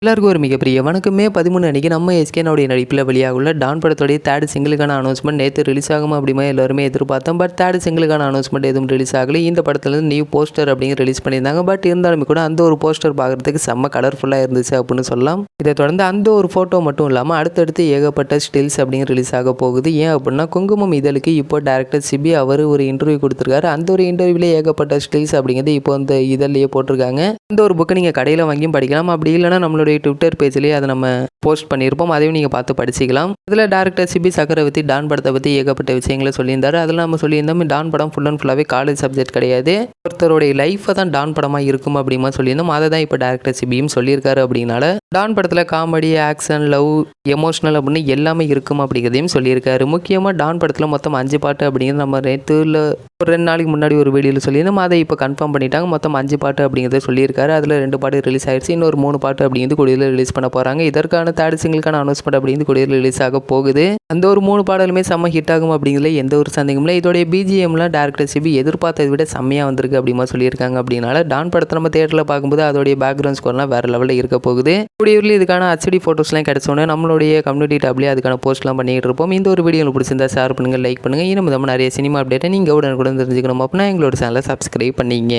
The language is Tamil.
எல்லாருக்கும் ஒரு மிகப்பெரிய வணக்கம். மே 13 அன்னைக்கு நம்ம எஸ்கேனுடைய நடிப்பில் வெளியாகுள்ள டான் படத்துடைய தேர்ட் சிங்கிளுக்கான அனௌன்ஸ்மெண்ட் நேற்று ரிலீஸ் ஆகும் அப்படிமா எல்லாருமே எதிர்பார்த்தோம். பட் தேர்ட் சிங்கிளுக்கான அனௌன்ஸ்மெண்ட் எதுவும் ரிலீஸ் ஆகலை. இந்த படத்துல நியூ போஸ்டர் அப்படிங்கிற ரிலீஸ் பண்ணியிருந்தாங்க. பட் இருந்தாலுமே கூட அந்த ஒரு போஸ்டர் பார்க்குறதுக்கு செம்ம கலர்ஃபுல்லாக இருந்துச்சு அப்படின்னு சொல்லலாம். இதை தொடர்ந்து அந்த ஒரு ஃபோட்டோ மட்டும் இல்லாமல் அடுத்தடுத்து ஏகப்பட்ட ஸ்டில்ஸ் அப்படிங்கிற ரிலீஸ் ஆக போகுது. ஏன் அப்படின்னா குங்குமம் இதழுக்கு இப்போ டேரக்டர் சிபி அவர் ஒரு இன்டர்வியூ கொடுத்துருக்காரு. அந்த ஒரு இன்டர்வியூல ஏகப்பட்ட ஸ்டில்ஸ் அப்படிங்கிறது இப்போ அந்த இதழ்லையே போட்டிருக்காங்க. அந்த ஒரு புக்கை நீங்கள் கடையில் வாங்கியும் படிக்கலாம். அப்படி இல்லைனா நம்மளுடைய ட்விட்டர் பேஜ்லேயே அதை நம்ம போஸ்ட் பண்ணியிருப்போம். அதையும் நீங்கள் பார்த்து படிச்சிக்கலாம். இதில் டேரக்டர் சிபி சக்கரவர்த்தி டான் படத்தை பற்றி ஏகப்பட்ட விஷயங்களை சொல்லியிருந்தாரு. அதில் நம்ம சொல்லியிருந்தோம் டான் படம் ஃபுல் அண்ட் ஃபுல்லாகவே காலேஜ் சப்ஜெக்ட் கிடையாது, ஒருத்தருடைய லைஃப்பை தான் டான் படமாக இருக்கும் அப்படிமா சொல்லியிருந்தோம். அதை தான் இப்போ டேரக்டர் சிபியும் சொல்லியிருக்காரு. அப்படின்னால டான் படத்தில் காமெடி, ஆக்ஷன், லவ், எமோஷனல் அப்படின்னு எல்லாமே இருக்கும் அப்படிங்கிறதையும் சொல்லியிருக்காரு. முக்கியமாக டான் படத்தில் மொத்தம் 5 பாட்டு அப்படிங்கிறது நம்ம நேற்றுல ஒரு 2 நாளைக்கு முன்னாடி ஒரு வீடியோவில் சொல்லியிருந்தோம். அதை இப்போ கன்ஃபார்ம் பண்ணிட்டாங்க. மொத்தம் 5 பாட்டு அப்படிங்கிறத சொல்லியிருக்காரு. அதில் 2 பாட்டு ரிலீஸ் ஆயிடுச்சு. இன்னொரு 3 பாட்டு அப்படிங்கிறது கூடியில் ரிலீஸ் பண்ண போகிறாங்க. இதற்கான தேர்ட் சிங்கிளுக்கான அனௌன்ஸ்மெண்ட் அப்படிங்கிறது கூடியில் ரிலீஸ் ஆக போகுது. அந்த ஒரு 3 பாடலுமே செம்ம ஹிட் ஆகும் அப்படிங்கிறதுல எந்த ஒரு சந்தேகமும் இல்லை. இதோடைய பிஜிஎம்லாம் டேரக்டர் சிபி எதிர்பார்த்ததை விட செம்மையாக வந்திருக்கு அப்படிமா சொல்லியிருக்காங்க. அப்படின்னால டான் படத்தை நம்ம தேட்டரில் பார்க்கும்போது அதோடைய பேக்ரவுண்ட் ஸ்கோர்லாம் வேறு லெவலில் இருக்க போகுது. கூடியூரில் இதுக்கான ஹெச்டி ஃபோட்டோஸ்லாம் கிடச்சோன்னே நம்மளுடைய கம்யூனிட்டி டேப்லேயே அதுக்கான போஸ்ட்லாம் பண்ணிகிட்டு இருப்போம். இந்த ஒரு வீடியோ உங்களுக்கு பிடிச்சிருந்தா ஷேர் பண்ணுங்கள், லைக் பண்ணுங்கள். இன்னும் நிறைய சினிமா அப்டேட்டை நீங்கள் உடனுக்குடன் தெரிஞ்சுக்கணும் அப்படின்னா எங்களோட சேனலை சப்ஸ்கிரைப் பண்ணிங்க.